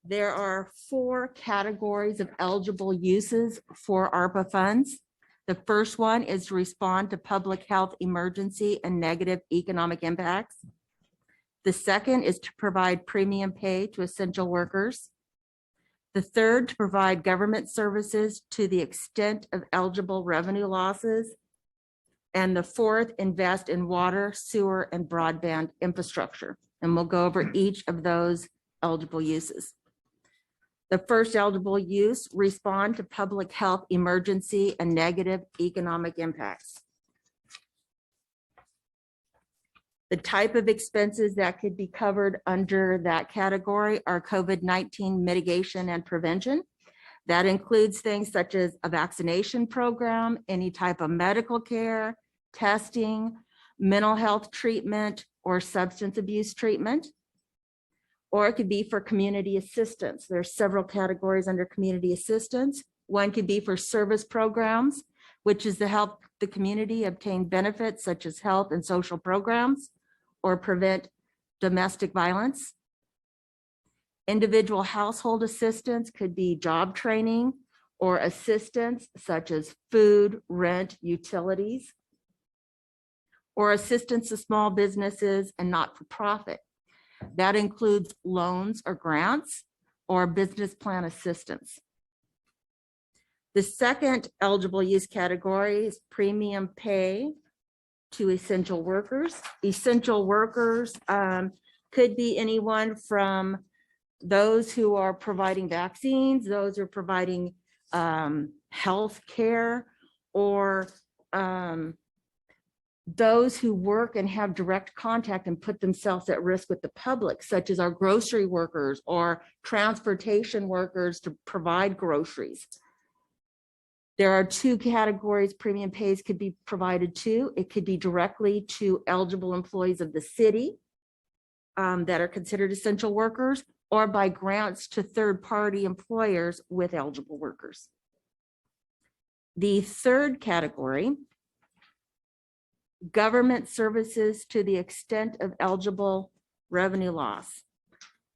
There are 4 categories of eligible uses for ARPA funds. The first one is to respond to public health emergency and negative economic impacts. The second is to provide premium pay to essential workers. The third, to provide government services to the extent of eligible revenue losses. And the fourth, invest in water, sewer, and broadband infrastructure. And we'll go over each of those eligible uses. The first eligible use, respond to public health emergency and negative economic impacts. The type of expenses that could be covered under that category are COVID-19 mitigation and prevention. That includes things such as a vaccination program, any type of medical care, testing, mental health treatment, or substance abuse treatment. Or it could be for community assistance. There's several categories under community assistance. One could be for service programs, which is to help the community obtain benefits such as health and social programs or prevent domestic violence. Individual household assistance could be job training or assistance such as food, rent, utilities, or assistance to small businesses and not-for-profit. That includes loans or grants or business plan assistance. The second eligible use category is premium pay to essential workers. Essential workers could be anyone from those who are providing vaccines, those who are providing health care, or those who work and have direct contact and put themselves at risk with the public, such as our grocery workers or transportation workers to provide groceries. There are 2 categories premium pays could be provided to. It could be directly to eligible employees of the city that are considered essential workers, or by grants to third-party employers with eligible workers. The third category, government services to the extent of eligible revenue loss.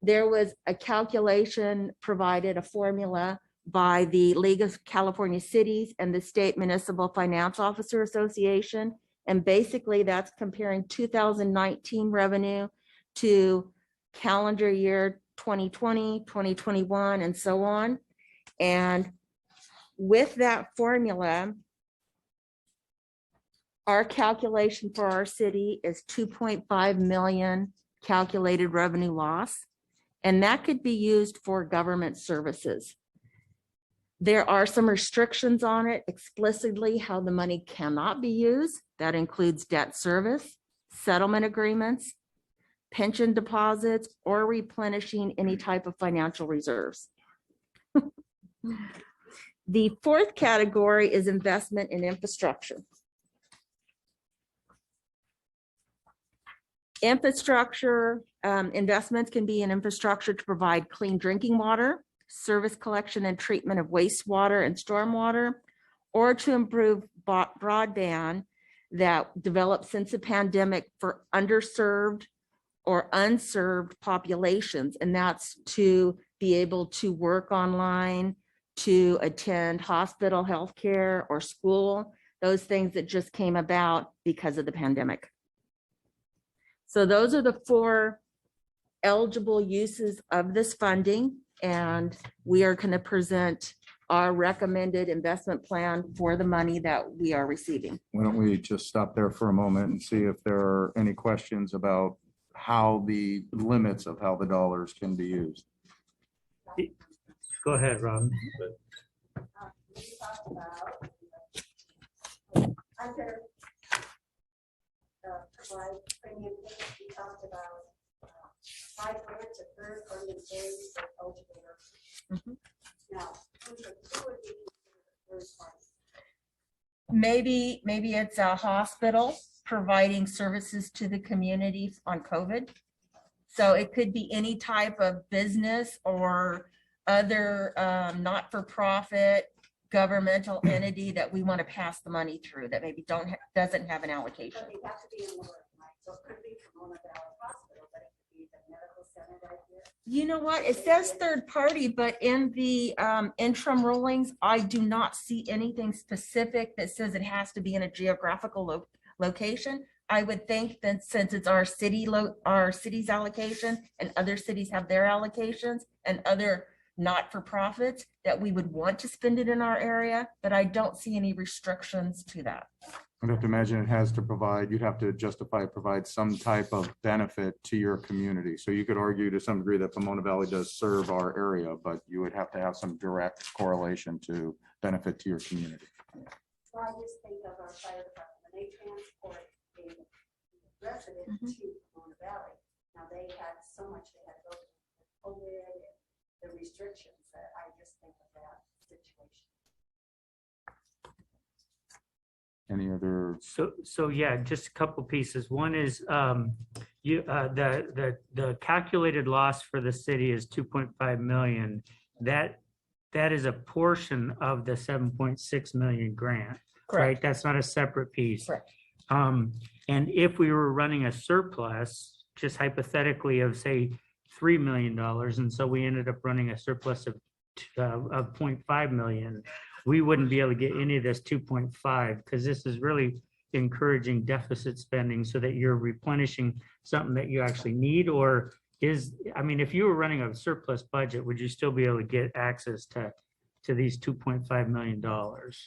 There was a calculation provided, a formula by the League of California Cities and the State Municipal Finance Officer Association. And basically that's comparing 2019 revenue to calendar year 2020, 2021, and so on. And with that formula, our calculation for our city is 2.5 million calculated revenue loss, and that could be used for government services. There are some restrictions on it explicitly how the money cannot be used. That includes debt service, settlement agreements, pension deposits, or replenishing any type of financial reserves. The fourth category is investment in infrastructure. Infrastructure investments can be in infrastructure to provide clean drinking water, service collection and treatment of wastewater and stormwater, or to improve broadband that developed since the pandemic for underserved or unserved populations. And that's to be able to work online, to attend hospital health care or school, those things that just came about because of the pandemic. So those are the 4 eligible uses of this funding, and we are going to present our recommended investment plan for the money that we are receiving. Why don't we just stop there for a moment and see if there are any questions about how the limits of how the dollars can be used. Go ahead, Ron. Under provide premium, we talked about 5 minutes of third-party employees for eligible workers. Now, who would be third party? Maybe it's a hospital providing services to the community on COVID. So it could be any type of business or other not-for-profit governmental entity that we want to pass the money through that maybe doesn't have an allocation. But they have to be in the work, right? So it could be from one of our hospitals, but it could be the medical center right here. You know what? It says third party, but in the interim rulings, I do not see anything specific that says it has to be in a geographical location. I would think that since it's our our city's allocation and other cities have their allocations and other not-for-profits, that we would want to spend it in our area, but I don't see any restrictions to that. I'd have to imagine it has to provide, you'd have to provide some type of benefit to your community. So you could argue to some degree that Pomona Valley does serve our area, but you would have to have some direct correlation to benefit to your community. So I just think of our fire department, when they transport a resident to Pomona Valley. Now they had so much they had to go through COVID and the restrictions that I just think of that situation. Any other? So yeah, just a couple pieces. One is the calculated loss for the city is 2.5 million. That is a portion of the 7.6 million grant, right? That's not a separate piece. Correct. And if we were running a surplus, just hypothetically of say $3 million, and so we ended up running a surplus of 0.5 million, we wouldn't be able to get any of this 2.5 because this is really encouraging deficit spending so that you're replenishing something that you actually need. Or I mean, if you were running a surplus budget, would you still be able to get access to these $2.5 million?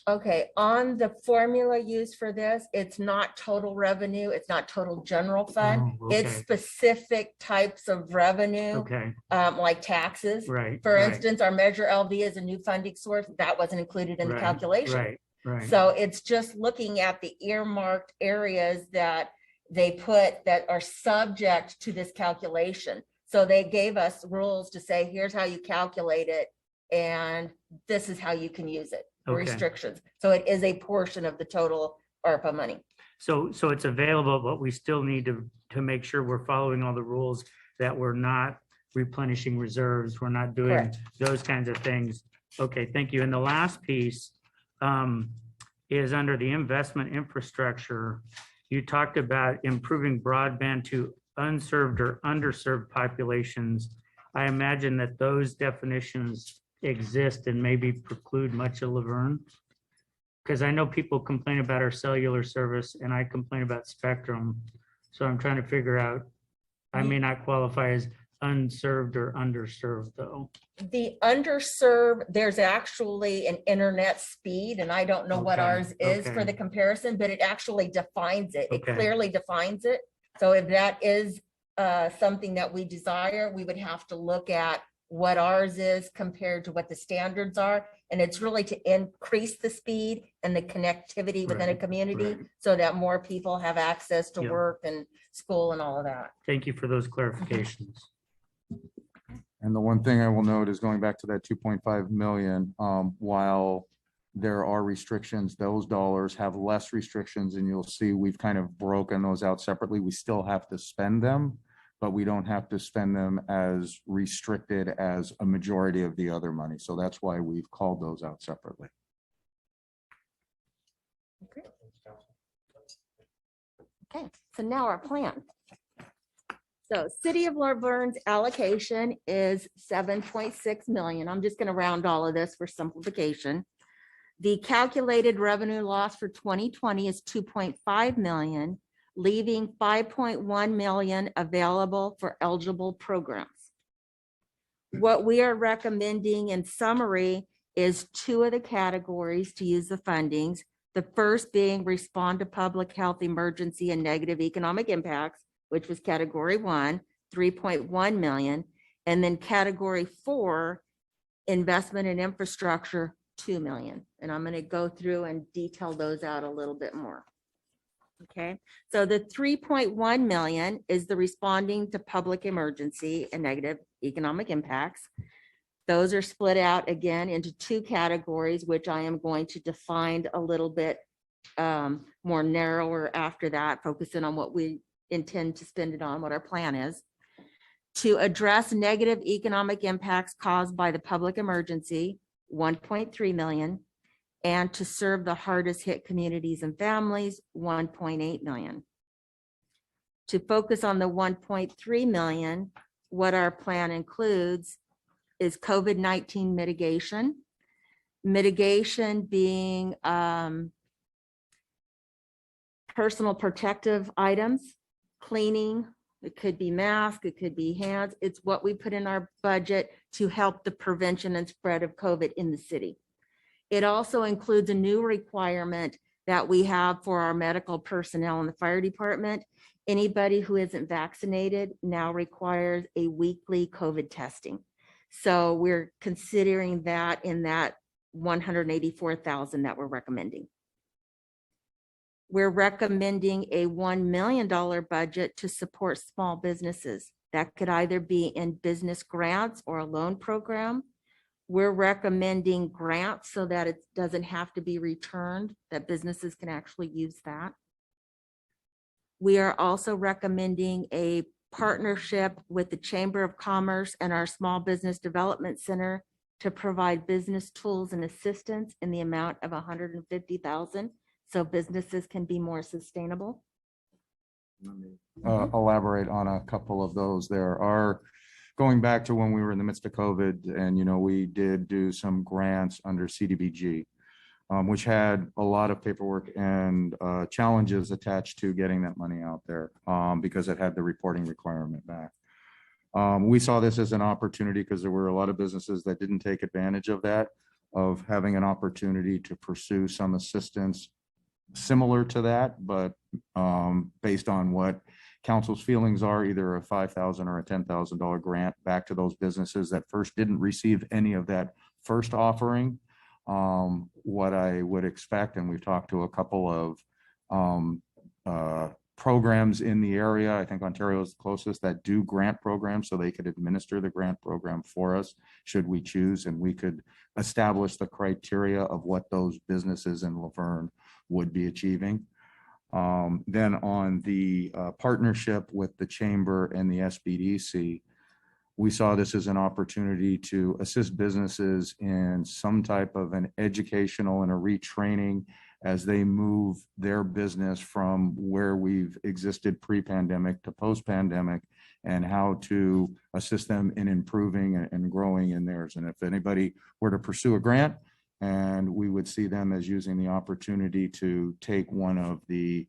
Okay, on the formula used for this, it's not total revenue, it's not total general fund. Oh, It's okay. specific types of revenue, Okay, like taxes. right. For right, instance, our Measure LV is a new funding source. That wasn't included in the right, calculation. Right. So it's just looking at the earmarked areas that they put that are subject to this calculation. So they gave us rules to say, here's how you calculate it, and this is how you can use it, the Okay. restrictions. So it is a portion of the total ARPA money. So it's available, but we still need to make sure we're following all the rules, that we're not replenishing reserves, we're not doing Correct. those kinds of things. Okay, thank you. And the last piece is under the investment infrastructure. You talked about improving broadband to unserved or underserved populations. I imagine that those definitions exist and maybe preclude much of Laverne. Because I know people complain about our cellular service and I complain about Spectrum. So I'm trying to figure out, I may not qualify as unserved or underserved though. The underserved, there's actually an internet speed, and I don't know what Okay, ours is for okay. the comparison, but it actually defines it. It Okay. clearly defines it. So if that is something that we desire, we would have to look at what ours is compared to what the standards are. And it's really to increase the speed and the connectivity within a Right, community right. so that more people have access to Yep. work and school and all of that. Thank you for those clarifications. And the one thing I will note is going back to that 2.5 million, while there are restrictions, those dollars have less restrictions, and you'll see we've kind of broken those out separately. We still have to spend them, but we don't have to spend them as restricted as a majority of the other money. So that's why we've called those out separately. Okay, so now our plan. So City of Laverne's allocation is 7.6 million. I'm just going to round all of this for simplification. The calculated revenue loss for 2020 is 2.5 million, leaving 5.1 million available for eligible programs. What we are recommending in summary is two of the categories to use the fundings. The first being respond to public health emergency and negative economic impacts, which was category 1, 3.1 million. And then category 4, investment in infrastructure, 2 million. And I'm going to go through and detail those out a little bit more. Okay, so the 3.1 million is the responding to public emergency and negative economic impacts. Those are split out again into two categories, which I am going to define a little bit more narrower after that, focusing on what we intend to spend it on, what our plan is. To address negative economic impacts caused by the public emergency, 1.3 million. And to serve the hardest hit communities and families, 1.8 million. To focus on the 1.3 million, what our plan includes is COVID-19 mitigation. Mitigation being personal protective items, cleaning, it could be mask, it could be hands. It's what we put in our budget to help the prevention and spread of COVID in the city. It also includes a new requirement that we have for our medical personnel in the fire department. Anybody who isn't vaccinated now requires a weekly COVID testing. So we're considering that in that 184,000 that we're recommending. We're recommending a $1 million budget to support small businesses. That could either be in business grants or a loan program. We're recommending grants so that it doesn't have to be returned, that businesses can actually use that. We are also recommending a partnership with the Chamber of Commerce and our Small Business Development Center to provide business tools and assistance in the amount of $150,000 so businesses can be more sustainable. Elaborate on a couple of those. There are, going back to when we were in the midst of COVID, and we did do some grants under CDBG, which had a lot of paperwork and challenges attached to getting that money out there because it had the reporting requirement back. We saw this as an opportunity because there were a lot of businesses that didn't take advantage of that, of having an opportunity to pursue some assistance similar to that, but based on what council's feelings are, either a $5,000 or a $10,000 grant back to those businesses that first didn't receive any of that first offering. What I would expect, and we've talked to a couple of programs in the area, I think Ontario is the closest, that do grant programs, so they could administer the grant program for us should we choose, and we could establish the criteria of what those businesses in Laverne would be achieving. Then on the partnership with the Chamber and the SBDC, we saw this as an opportunity to assist businesses in some type of an educational and a retraining as they move their business from where we've existed pre-pandemic to post-pandemic, and how to assist them in improving and growing in theirs. And if anybody were to pursue a grant, and we would see them as using the opportunity to take one of the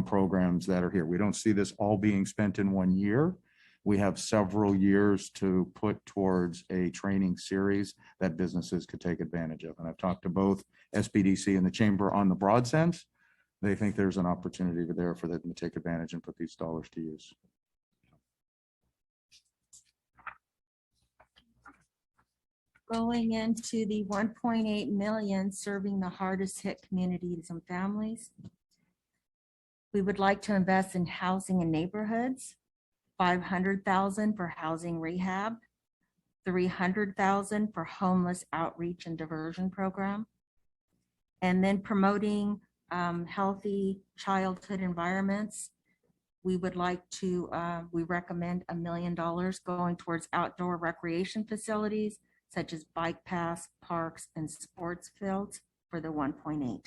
programs that are here. We don't see this all being spent in 1 year. We have several years to put towards a training series that businesses could take advantage of. And I've talked to both SBDC and the Chamber on the broad sense. They think there's an opportunity there for them to take advantage and put these dollars to use. Going into the 1.8 million serving the hardest hit communities and families. We would like to invest in housing and neighborhoods, 500,000 for housing rehab, 300,000 for homeless outreach and diversion program, and then promoting healthy childhood environments. We would like to, we recommend $1 million going towards outdoor recreation facilities, such as bike paths, parks, and sports fields for the 1.8.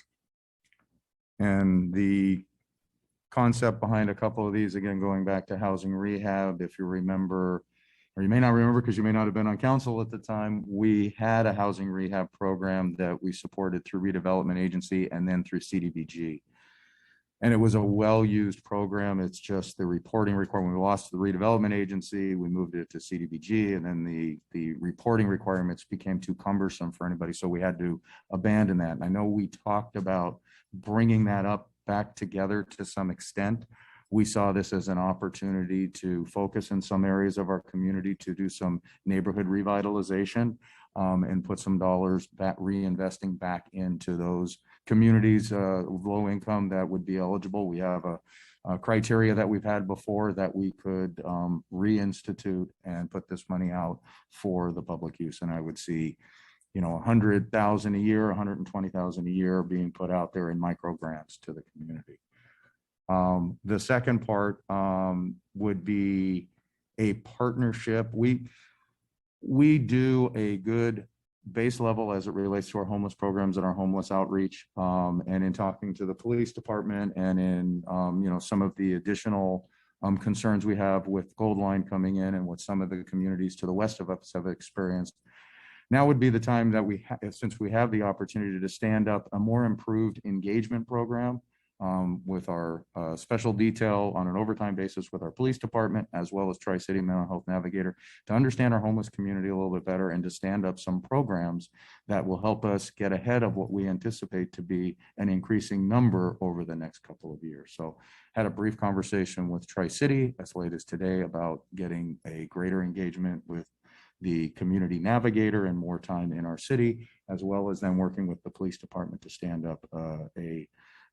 And the concept behind a couple of these, again, going back to housing rehab, if you remember, or you may not remember because you may not have been on council at the time, we had a housing rehab program that we supported through redevelopment agency and then through CDBG. And it was a well-used program. It's just the reporting requirement. We lost the redevelopment agency. We moved it to CDBG, and then the reporting requirements became too cumbersome for anybody. So we had to abandon that. And I know we talked about bringing that up back together to some extent. We saw this as an opportunity to focus in some areas of our community to do some neighborhood revitalization and put some dollars back, reinvesting back into those communities, low income that would be eligible. We have a criteria that we've had before that we could reinstitute and put this money out for the public use. And I would see, 100,000 a year, 120,000 a year being put out there in micro grants to the community. The second part would be a partnership. We do a good base level as it relates to our homeless programs and our homeless outreach, and in talking to the police department and in some of the additional concerns we have with Gold Line coming in and what some of the communities to the west of us have experienced. Now would be the time that since we have the opportunity to stand up a more improved engagement program with our special detail on an overtime basis with our police department, as well as Tri-City Mental Health Navigator, to understand our homeless community a little bit better and to stand up some programs that will help us get ahead of what we anticipate to be an increasing number over the next couple of years. So had a brief conversation with Tri-City as late as today about getting a greater engagement with the community navigator and more time in our city, as well as then working with the police department to stand up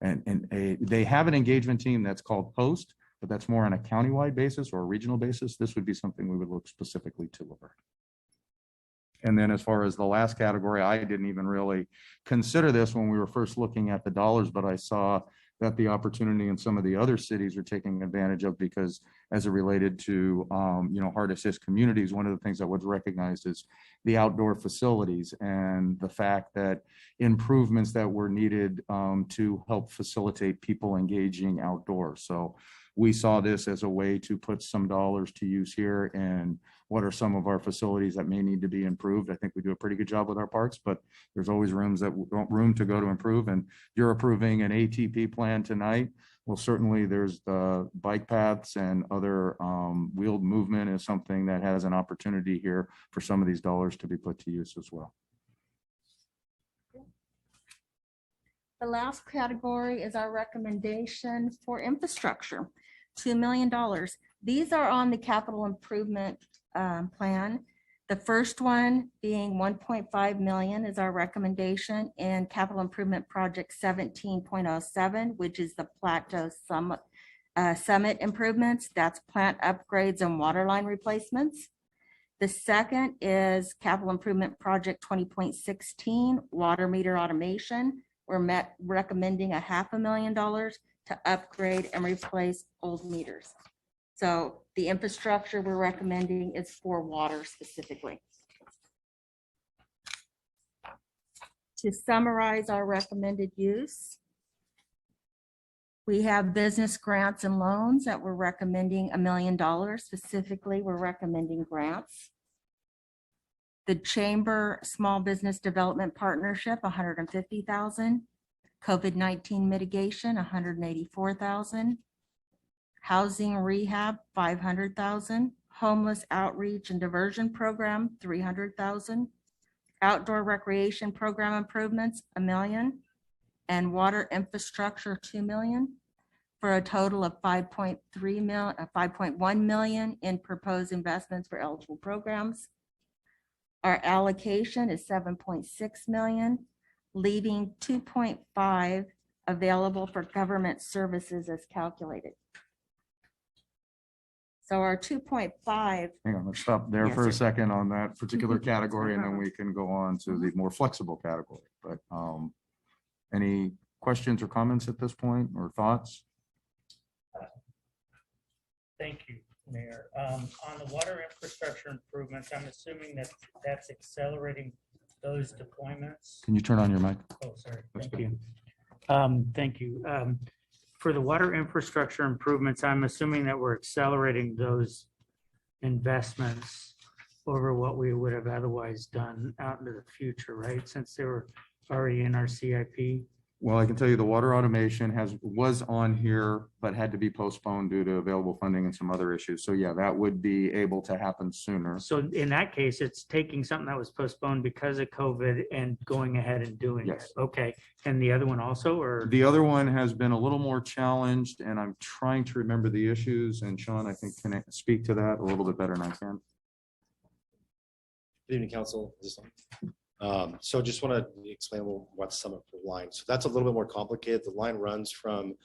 they have an engagement team that's called Post, but that's more on a countywide basis or a regional basis. This would be something we would look specifically to Laverne. And then as far as the last category, I didn't even really consider this when we were first looking at the dollars, but I saw that the opportunity in some of the other cities are taking advantage of, because as it related to, hardest hit communities, one of the things that was recognized is the outdoor facilities and the fact that improvements that were needed to help facilitate people engaging outdoors. So we saw this as a way to put some dollars to use here. And what are some of our facilities that may need to be improved? I think we do a pretty good job with our parks, but there's always room to go to improve. And you're approving an ATP plan tonight. Well, certainly there's the bike paths and other wheeled movement is something that has an opportunity here for some of these dollars to be put to use as well. The last category is our recommendation for infrastructure, $2 million. These are on the capital improvement plan. The first one being 1.5 million is our recommendation in capital improvement project 17.07, which is the Plateau Summit improvements. That's plant upgrades and water line replacements. The second is capital improvement project 20.16, water meter automation. We're recommending $500,000 to upgrade and replace old meters. So the infrastructure we're recommending is for water specifically. To summarize our recommended use, we have business grants and loans that we're recommending $1 million. Specifically, we're recommending grants. The Chamber Small Business Development Partnership, $150,000. COVID-19 mitigation, $184,000. Housing rehab, $500,000. Homeless outreach and diversion program, $300,000. Outdoor recreation program improvements, $1 million. And water infrastructure, $2 million, for a total of $5.1 million in proposed investments for eligible programs. Our allocation is $7.6 million, leaving 2.5 available for government services as calculated. So our 2.5. Hang on, let's stop there Yes, for a sir. second on that particular category, and then we can go on to the more flexible category. But any questions or comments at this point, or thoughts? Thank you, Mayor. On the water infrastructure improvements, I'm assuming that that's accelerating those deployments. Can you turn on your mic? Oh, sorry. That's Thank you. Thank you. For the water infrastructure improvements, I'm assuming that we're accelerating those investments over what we would have otherwise done out into the future, right? Since they were already in our CIP. Well, I can tell you the water automation was on here, but had to be postponed due to available funding and some other issues. So yeah, that would be able to happen sooner. So in that case, it's taking something that was postponed because of COVID and going ahead and doing it. Yes. Okay. And the other one also, or? The other one has been a little more challenged, and I'm trying to remember the issues, and Sean, I think, can speak to that a little bit better than I can. Good evening, council. So just want to explain what's Summit for line. So that's a little bit more complicated. The line runs from,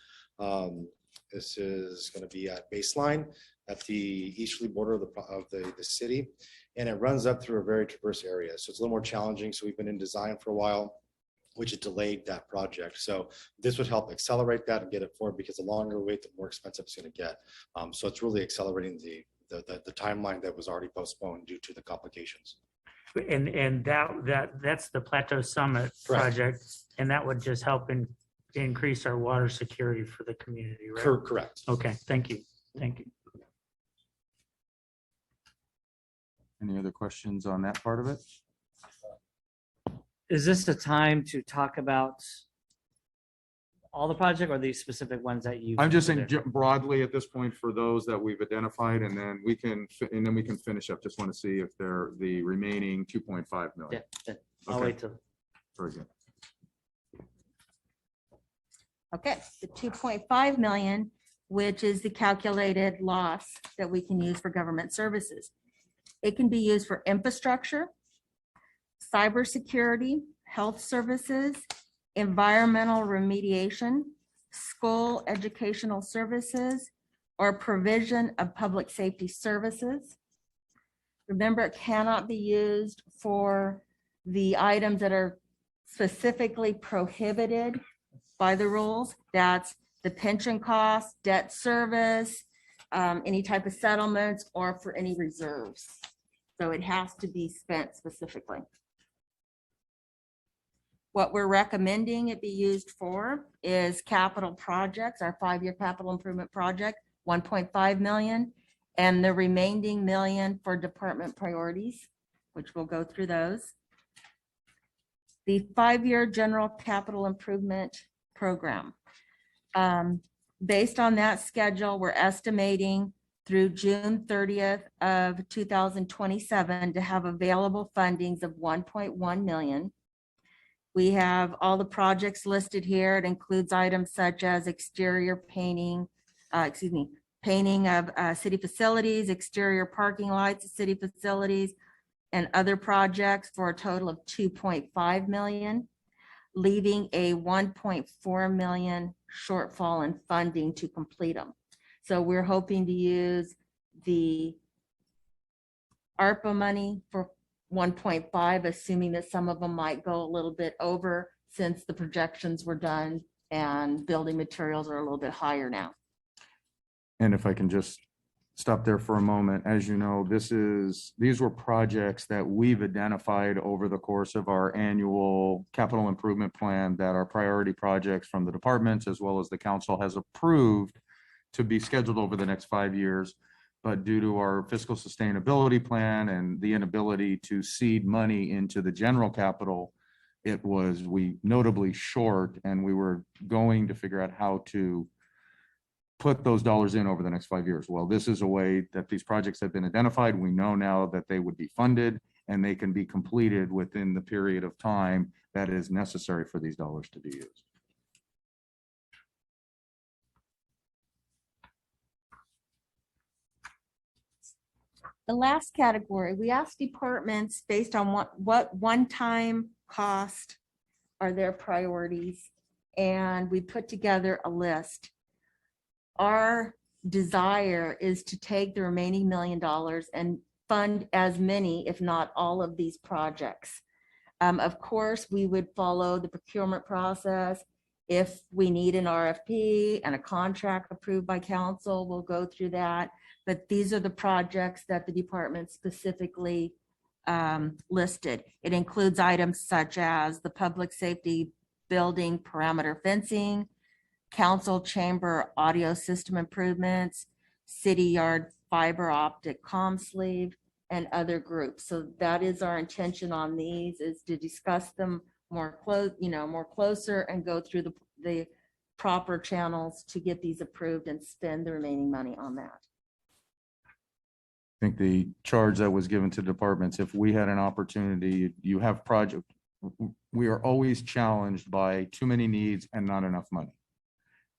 this is going to be at baseline at the easterly border of the city, and it runs up through a very diverse area. So it's a little more challenging. So we've been in design for a while, which has delayed that project. So this would help accelerate that and get it forward, because the longer we wait, the more expensive it's going to get. So it's really accelerating the timeline that was already postponed due to the complications. And that's the Plateau Summit Correct. project, and that would just help increase our water security for the community, right? Correct. Okay, thank you. Thank you. Any other questions on that part of it? Is this the time to talk about all the project or these specific ones that you? I'm just saying considered? broadly at this point for those that we've identified, and then we can, finish up. Just want to see if they're the remaining 2.5 Yeah, million. yeah. I'll Okay. wait till. Very good. Okay, the 2.5 million, which is the calculated loss that we can use for government services. It can be used for infrastructure, cybersecurity, health services, environmental remediation, school educational services, or provision of public safety services. Remember, it cannot be used for the items that are specifically prohibited by the rules. That's the pension cost, debt service, any type of settlements, or for any reserves. So it has to be spent specifically. What we're recommending it be used for is capital projects, our 5-year capital improvement project, 1.5 million, and the remaining million for department priorities, which we'll go through those. The 5-year general capital improvement program. Based on that schedule, we're estimating through June 30th of 2027 to have available fundings of 1.1 million. We have all the projects listed here. It includes items such as exterior painting, painting of city facilities, exterior parking lights, city facilities, and other projects for a total of 2.5 million, leaving a 1.4 million shortfall in funding to complete them. So we're hoping to use the ARPA money for 1.5, assuming that some of them might go a little bit over since the projections were done and building materials are a little bit higher now. And if I can just stop there for a moment, as you know, these were projects that we've identified over the course of our annual capital improvement plan that are priority projects from the departments as well as the council has approved to be scheduled over the next 5 years. But due to our fiscal sustainability plan and the inability to seed money into the general capital, we notably short, and we were going to figure out how to put those dollars in over the next 5 years. Well, this is a way that these projects have been identified. We know now that they would be funded and they can be completed within the period of time that is necessary for these dollars to be used. The last category, we asked departments based on what one-time cost are their priorities, and we put together a list. Our desire is to take the remaining $1 million and fund as many, if not all of these projects. Of course, we would follow the procurement process. If we need an RFP and a contract approved by council, we'll go through that. But these are the projects that the department specifically listed. It includes items such as the public safety building perimeter fencing, council chamber audio system improvements, city yard fiber optic comm sleeve, and other groups. So that is our intention on these, is to discuss them more closer and go through the proper channels to get these approved and spend the remaining money on that. I think the charge that was given to departments, if we had an opportunity, you have project, we are always challenged by too many needs and not enough money.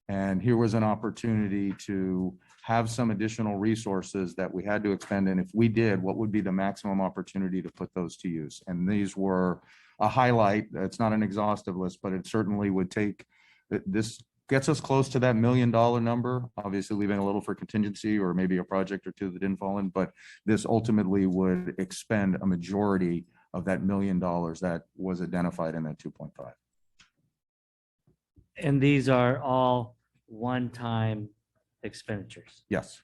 And here was an opportunity to have some additional resources that we had to expend. And if we did, what would be the maximum opportunity to put those to use? And these were a highlight. It's not an exhaustive list, but it certainly would take, this gets us close to that $1 million number, obviously leaving a little for contingency or maybe a project or two that didn't fall in, but this ultimately would expend a majority of that $1 million that was identified in that 2.5. And these are all one-time expenditures. Yes.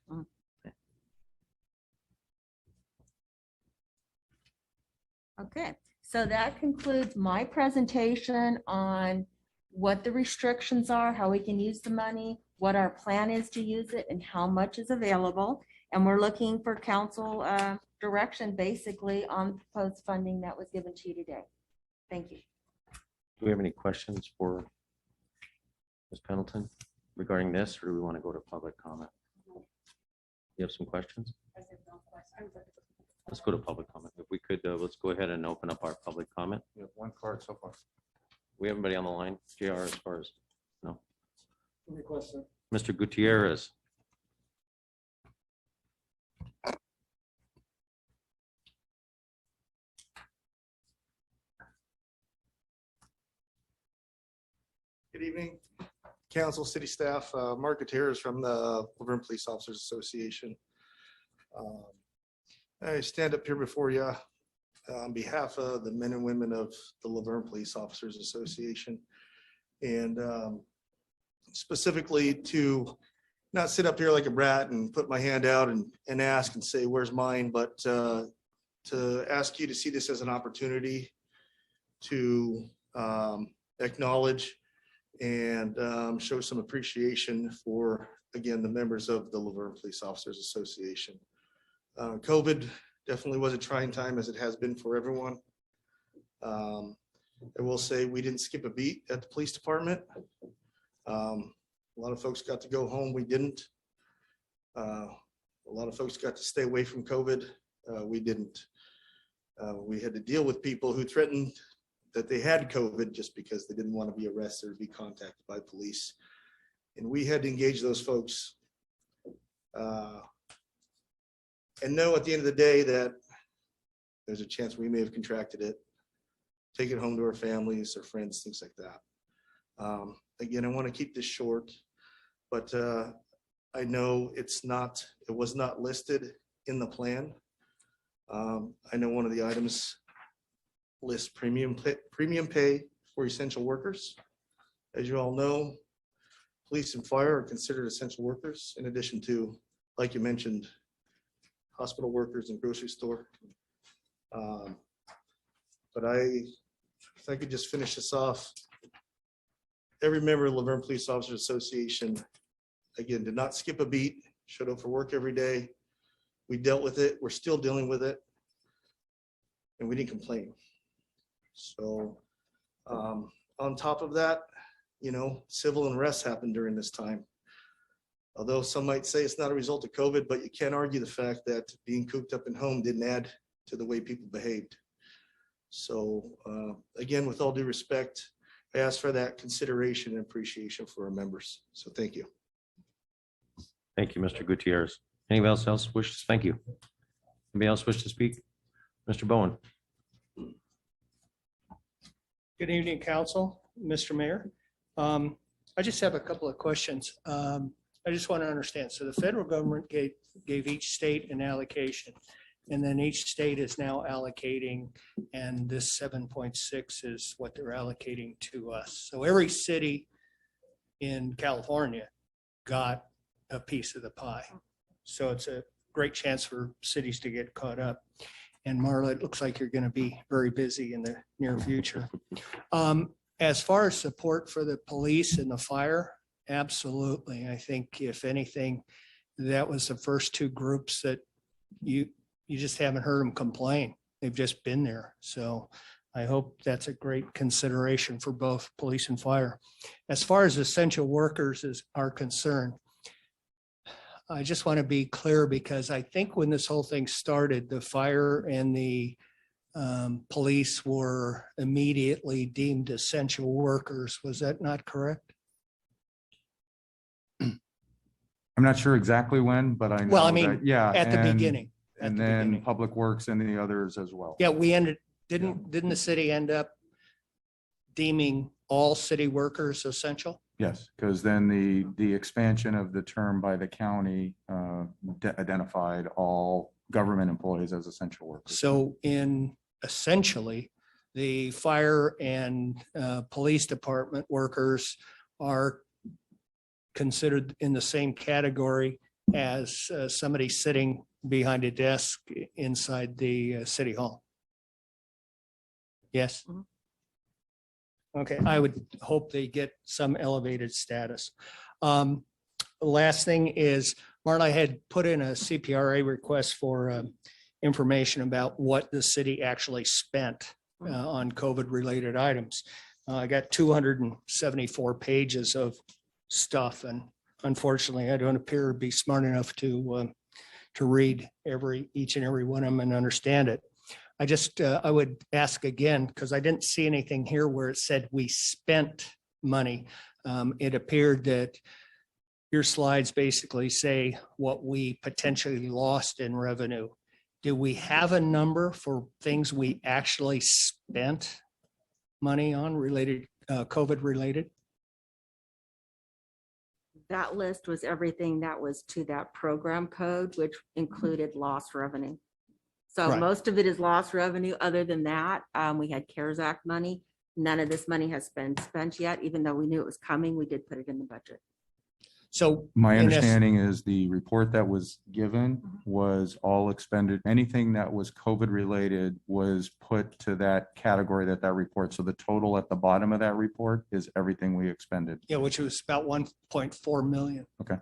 Okay, so that concludes my presentation on what the restrictions are, how we can use the money, what our plan is to use it and how much is available. And we're looking for council direction basically on proposed funding that was given to you today. Thank you. Do we have any questions for Ms. Pendleton regarding this, or do we want to go to public comment? You have some questions? Let's go to public comment. If we could, let's go ahead and open up our public comment. We have one card so far. We have anybody on the line, JR, as far as, no? Any question? Mr. Gutierrez. Good evening, council, city staff. Mark Gutierrez from the Laverne Police Officers Association. I stand up here before you on behalf of the men and women of the Laverne Police Officers Association. And specifically to not sit up here like a brat and put my hand out and ask and say, where's mine? But to ask you to see this as an opportunity to acknowledge and show some appreciation for, again, the members of the Laverne Police Officers Association. COVID definitely was a trying time, as it has been for everyone. I will say we didn't skip a beat at the police department. A lot of folks got to go home. We didn't. A lot of folks got to stay away from COVID. We didn't. We had to deal with people who threatened that they had COVID just because they didn't want to be arrested or be contacted by police. And we had to engage those folks and know at the end of the day that there's a chance we may have contracted it, take it home to our families or friends, things like that. Again, I want to keep this short, but I know it was not listed in the plan. I know one of the items lists premium pay for essential workers. As you all know, police and fire are considered essential workers, in addition to, like you mentioned, hospital workers and grocery store. But if I could just finish this off, every member of Laverne Police Officers Association, again, did not skip a beat, showed up for work every day. We dealt with it. We're still dealing with it. And we didn't complain. So on top of that, civil unrest happened during this time. Although some might say it's not a result of COVID, but you can't argue the fact that being cooped up in home didn't add to the way people behaved. So again, with all due respect, I ask for that consideration and appreciation for our members. So thank you. Thank you, Mr. Gutierrez. Anybody else wishes? Thank you. Anybody else wish to speak? Mr. Bowen. Good evening, council, Mr. Mayor. I just have a couple of questions. I just want to understand. So the federal government gave each state an allocation, and then each state is now allocating, and this 7.6 is what they're allocating to us. So every city in California got a piece of the pie. So it's a great chance for cities to get caught up. And Marla, it looks like you're going to be very busy in the near future. As far as support for the police and the fire, absolutely. I think if anything, that was the first two groups that you just haven't heard them complain. They've just been there. So I hope that's a great consideration for both police and fire. As far as essential workers are concerned, I just want to be clear because I think when this whole thing started, the fire and the police were immediately deemed essential workers. Was that not correct? I'm not sure exactly when, but I know. Well, I mean, that, yeah, at the and- beginning. And then Public Works and the others as well. Yeah, didn't the city end up deeming all city workers essential? Yes, because then the expansion of the term by the county identified all government employees as essential workers. So essentially, the fire and police department workers are considered in the same category as somebody sitting behind a desk inside the city hall. Yes? Mhm. Okay, I would hope they get some elevated status. last thing is, Marla had put in a CPRA request for information about what the city actually spent on COVID-related items. I got 274 pages of stuff, and unfortunately, I don't appear to be smart enough to read each and every one of them and understand it. I would ask again, because I didn't see anything here where it said we spent money. It appeared that your slides basically say what we potentially lost in revenue. Do we have a number for things we actually spent money on related, COVID related? That list was everything that was to that program code, which included lost revenue. So Right. most of it is lost revenue. Other than that, we had CARES Act money. None of this money has been spent yet, even though we knew it was coming. We did put it in the budget. So My in essence- understanding is the report that was given was all expended. Anything that was COVID related was put to that category that report. So the total at the bottom of that report is everything we expended. Yeah, which was about 1.4 million. Okay.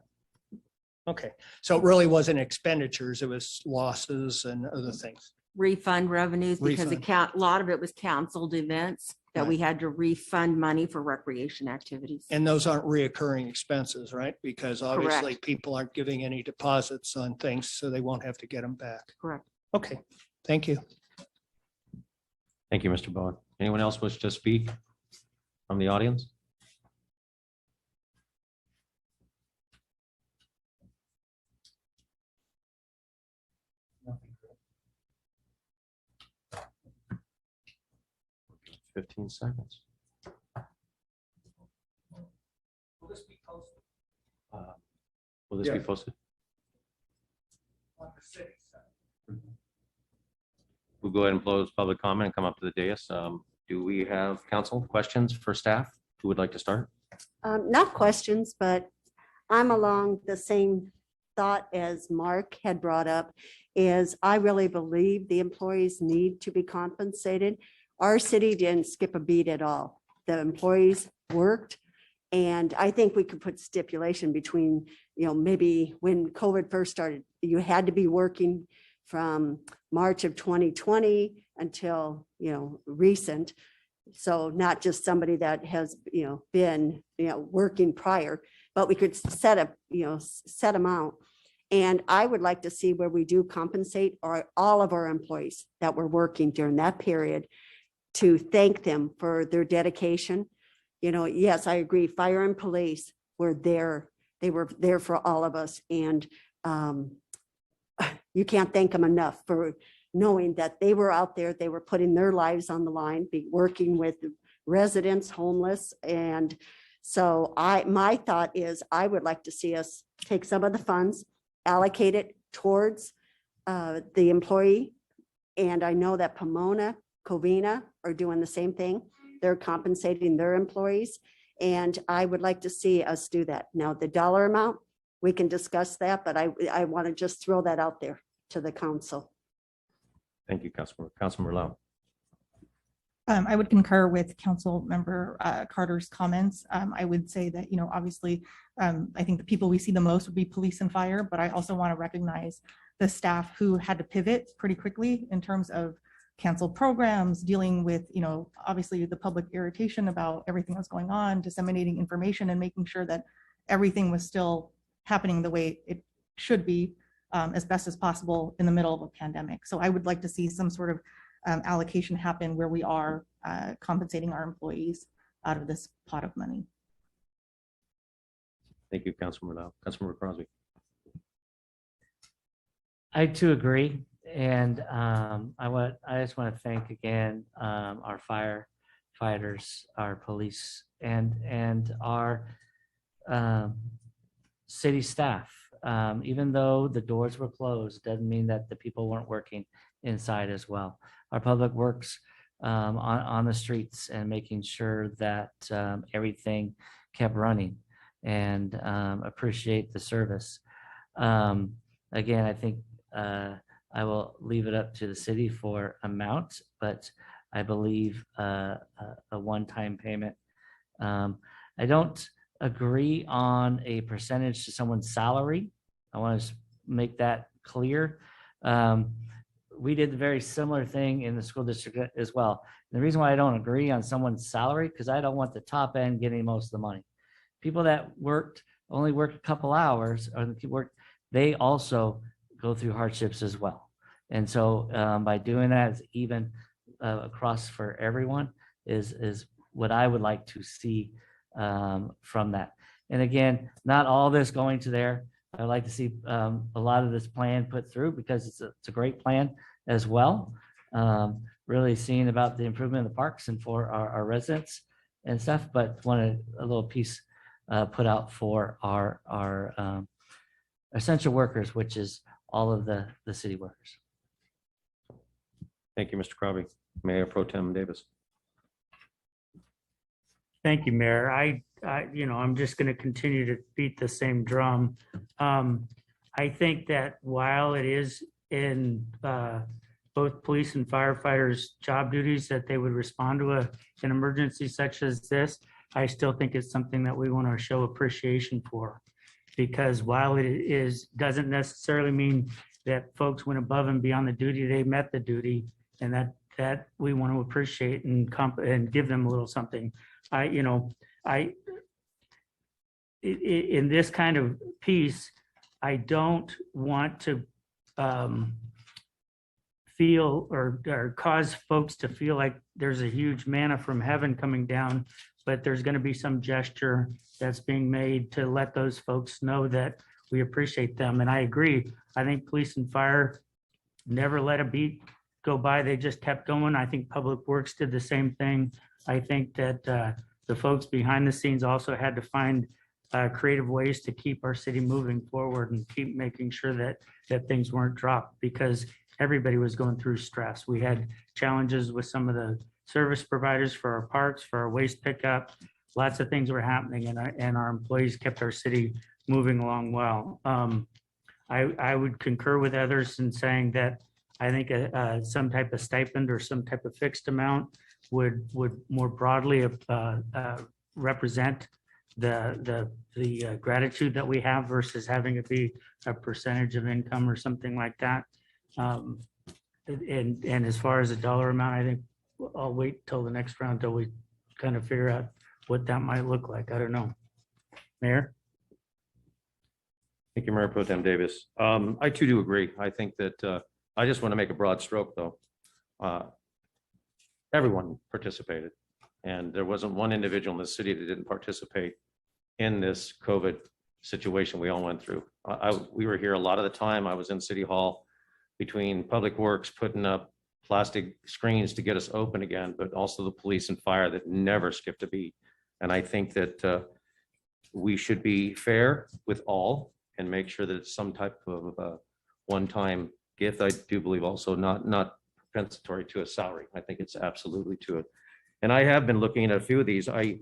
Okay, so it really wasn't expenditures, it was losses and other things. Refund revenues because Refund. a lot of it was canceled events that we had to refund money for recreation activities. And those aren't reoccurring expenses, right? Because obviously Correct. people aren't giving any deposits on things, so they won't have to get them back. Correct. Okay, thank you. Thank you, Mr. Bowen. Anyone else wish to speak from the audience? Nothing. 15 seconds. Will this be posted Will this be Yeah. posted? on the city side? We'll go ahead and close public comment and come up to the dais. Do we have council questions for staff? Who would like to start? Not questions, but I'm along the same thought as Mark had brought up, is I really believe the employees need to be compensated. Our city didn't skip a beat at all. The employees worked. And I think we could put stipulation between, maybe when COVID first started, you had to be working from March of 2020 until, recent. So not just somebody that has, been, working prior, but we could set amount. And I would like to see where we do compensate all of our employees that were working during that period to thank them for their dedication. Yes, I agree. Fire and police were there. They were there for all of us. And you can't thank them enough for knowing that they were out there. They were putting their lives on the line, working with residents, homeless. And so my thought is I would like to see us take some of the funds, allocate it towards the employee. And I know that Pomona, Covina are doing the same thing. They're compensating their employees. And I would like to see us do that. Now, the dollar amount, we can discuss that, but I want to just throw that out there to the council. Thank you, Councilmember Lau. I would concur with Council Member Carter's comments. I would say that, obviously, I think the people we see the most would be police and fire, but I also want to recognize the staff who had to pivot pretty quickly in terms of canceled programs, dealing with, obviously the public irritation about everything that's going on, disseminating information and making sure that everything was still happening the way it should be as best as possible in the middle of a pandemic. So I would like to see some sort of allocation happen where we are compensating our employees out of this pot of money. Thank you, Councilmember Lau. Councilmember Crosby. I too agree. And I just want to thank again our firefighters, our police, and our city staff. Even though the doors were closed, doesn't mean that the people weren't working inside as well. Our public works on the streets and making sure that everything kept running, and appreciate the service. Again, I think I will leave it up to the city for amount, but I believe a one-time payment. I don't agree on a percentage to someone's salary. I want to make that clear. We did the very similar thing in the school district as well. The reason why I don't agree on someone's salary, because I don't want the top end getting most of the money. People that only work a couple hours or they also go through hardships as well. And so by doing that, it's even across for everyone is what I would like to see from that. And again, not all this going to there. I'd like to see a lot of this plan put through because it's a great plan as well. Really seeing about the improvement of the parks and for our residents and stuff, but wanted a little piece put out for our essential workers, which is all of the city workers. Thank you, Mr. Crowley. Mayor Pro Tem Davis. Thank you, Mayor. I'm just going to continue to beat the same drum. I think that while it is in both police and firefighters' job duties that they would respond to an emergency such as this, I still think it's something that we want to show appreciation for. Because while it doesn't necessarily mean that folks went above and beyond the duty, they met the duty, and that we want to appreciate and give them a little something. In this kind of piece, I don't want to feel or cause folks to feel like there's a huge manna from heaven coming down, but there's going to be some gesture that's being made to let those folks know that we appreciate them. And I agree. I think police and fire never let a beat go by. They just kept going. I think Public Works did the same thing. I think that the folks behind the scenes also had to find creative ways to keep our city moving forward and keep making sure that things weren't dropped because everybody was going through stress. We had challenges with some of the service providers for our parks, for our waste pickup. Lots of things were happening and our employees kept our city moving along well. I would concur with others in saying that I think some type of stipend or some type of fixed amount would more broadly represent the gratitude that we have versus having it be a percentage of income or something like that. And as far as a dollar amount, I think I'll wait till the next round till we kind of figure out what that might look like. I don't know. Mayor? Thank you, Mayor Pro Tem Davis. I too do agree. I think that I just want to make a broad stroke though. Everyone participated and there wasn't one individual in the city that didn't participate in this COVID situation we all went through. We were here a lot of the time. I was in City Hall between Public Works putting up plastic screens to get us open again, but also the police and fire that never skipped a beat. And I think that we should be fair with all and make sure that it's some type of one-time gift. I do believe also not compensatory to a salary. I think it's absolutely to it. And I have been looking at a few of these. I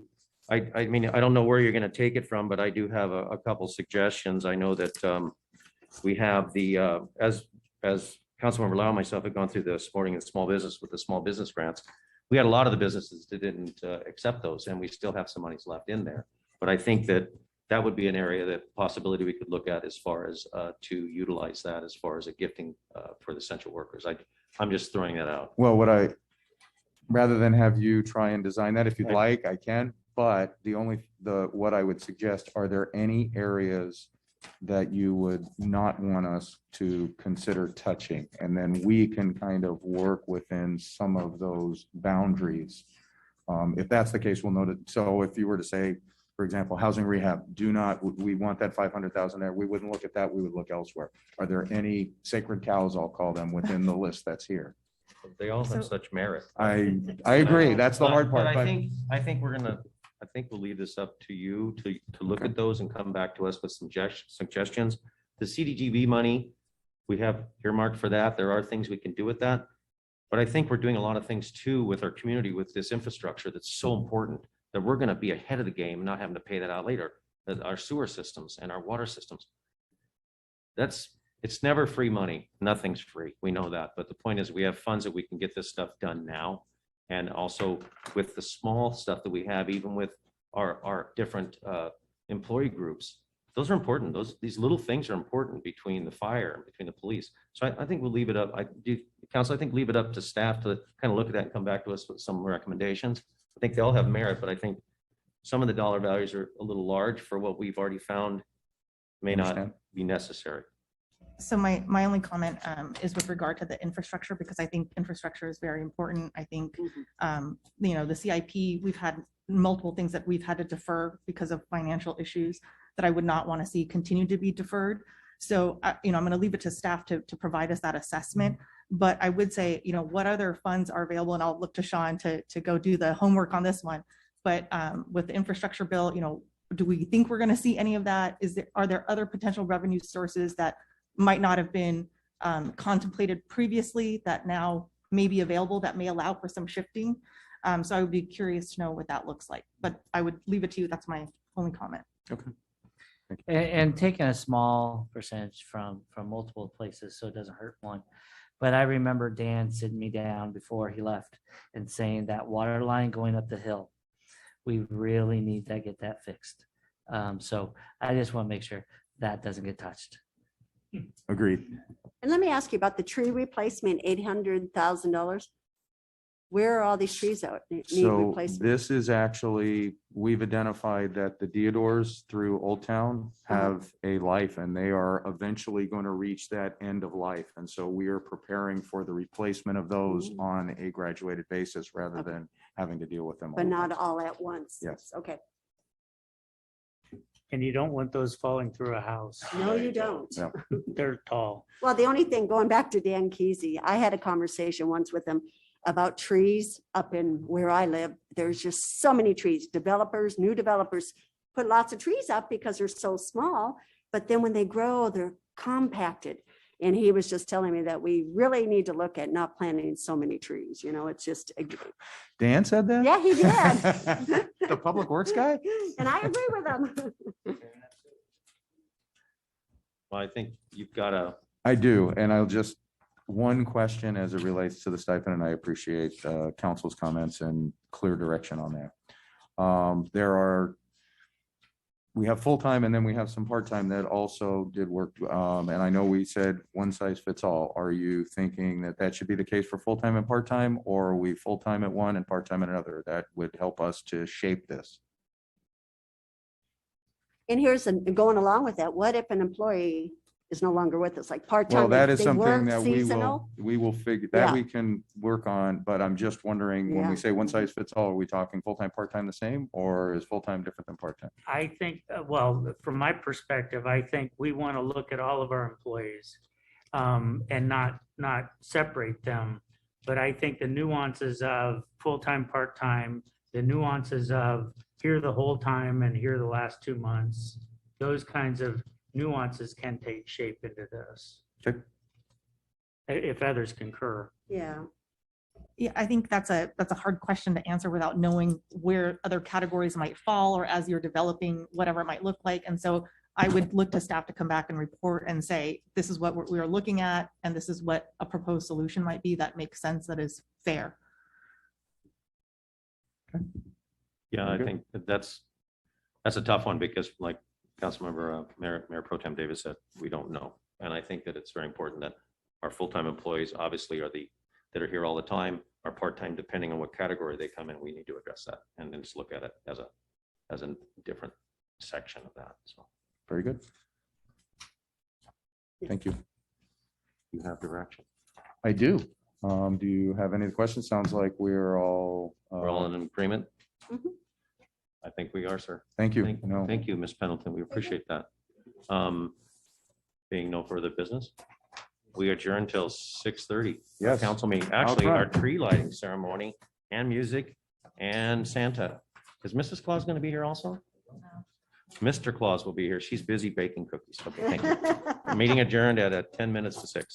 mean, I don't know where you're going to take it from, but I do have a couple suggestions. I know that we have the, as Councilmember Lau and myself have gone through the supporting and small business with the small business grants. We had a lot of the businesses that didn't accept those, and we still have some monies left in there. But I think that that would be an area that possibility we could look at as far as to utilize that as far as a gifting for the essential workers. I'm just throwing that out. Well, rather than have you try and design that, if you'd like, I can, but what I would suggest, are there any areas that you would not want us to consider touching? And then we can kind of work within some of those boundaries. If that's the case, we'll note it. So if you were to say, for example, housing rehab, we want that 500,000 there. We wouldn't look at that. We would look elsewhere. Are there any sacred cows, I'll call them, within the list that's here? They all have such merit. I agree. That's the hard part. But I think we'll leave this up to you to look at those and come back to us with some suggestions. The CDGB money, we have earmarked for that. There are things we can do with that. But I think we're doing a lot of things too with our community with this infrastructure that's so important that we're going to be ahead of the game, not having to pay that out later. That our sewer systems and our water systems. It's never free money. Nothing's free. We know that. But the point is we have funds that we can get this stuff done now. And also with the small stuff that we have, even with our different employee groups. Those are important. These little things are important between the fire and between the police. So I think we'll leave it up. Council, I think leave it up to staff to kind of look at that and come back to us with some recommendations. I think they all have merit, but I think some of the dollar values are a little large for what we've already found may not Understand. be necessary. So my only comment is with regard to the infrastructure, because I think infrastructure is very important. I think, the CIP, we've had multiple things that we've had to defer because of financial issues that I would not want to see continue to be deferred. So, I'm going to leave it to staff to provide us that assessment. But I would say, what other funds are available? And I'll look to Sean to go do the homework on this one. But with the infrastructure bill, do we think we're going to see any of that? Are there other potential revenue sources that might not have been contemplated previously that now may be available that may allow for some shifting? So I would be curious to know what that looks like, but I would leave it to you. That's my only comment. Okay. And taking a small percentage from multiple places, so it doesn't hurt one. But I remember Dan sitting me down before he left and saying that water line going up the hill, we really need to get that fixed. So I just want to make sure that doesn't get touched. Agreed. And let me ask you about the tree replacement, $800,000. Where are all these trees out? Need So replacement? this is actually, we've identified that the deodars through Old Town have a life and they are eventually going to reach that end of life. And so we are preparing for the replacement of those on a graduated basis rather than having to deal with them. But all at not once. all at once. Yes. Okay. And you don't want those falling through a house. No, you don't. No. They're tall. Well, the only thing, going back to Dan Kesey, I had a conversation once with him about trees up in where I live. There's just so many trees. New developers put lots of trees up because they're so small, but then when they grow, they're compacted. And he was just telling me that we really need to look at not planting so many trees. It's just, Dan said that? yeah, he did. The public works guy? And I agree with him. Well, I think you've got to, I do, and I'll just, one question as it relates to the stipend, and I appreciate council's comments and clear direction on that. We have full-time and then we have some part-time that also did work. And I know we said one size fits all. Are you thinking that that should be the case for full-time and part-time, or are we full-time at one and part-time at another? That would help us to shape this. And going along with that, what if an employee is no longer with us, like part-time? Well, that if is they something work that seasonal? we will figure, that Yeah. we can work on, but I'm just wondering, when Yeah. we say one size fits all, are we talking full-time, part-time the same, or is full-time different than part-time? I think, well, from my perspective, I think we want to look at all of our employees and not separate them. But I think the nuances of full-time, part-time, the nuances of here the whole time and here the last 2 months, those kinds of nuances can take shape into this. Okay. If others concur. Yeah. Yeah, I think that's a hard question to answer without knowing where other categories might fall, or as you're developing whatever it might look like. And so I would look to staff to come back and report and say, this is what we are looking at, and this is what a proposed solution might be that makes sense, that is fair. yeah, I Okay. think that's a tough one because like Councilmember Mayor Pro Tem Davis said, we don't know. And I think that it's very important that our full-time employees obviously are that are here all the time, are part-time, depending on what category they come in, we need to address that and then just look at it as a different section of that. So Very good. Thank you. you have direction. I do. Do you have any questions? Sounds like we're all. We're all in agreement? Mhm. I think we are, sir. Thank you. Thank No. thank you, Ms. Pendleton. We appreciate that. Being no further business, we adjourn till 6:30. Yes. Council meeting, Out actually, our front. tree lighting ceremony and music and Santa. Is Mrs. Claus going to be here also? Mr. Claus will be here. She's busy baking cookies. Okay, thank you. Meeting adjourned at 10 minutes to 6.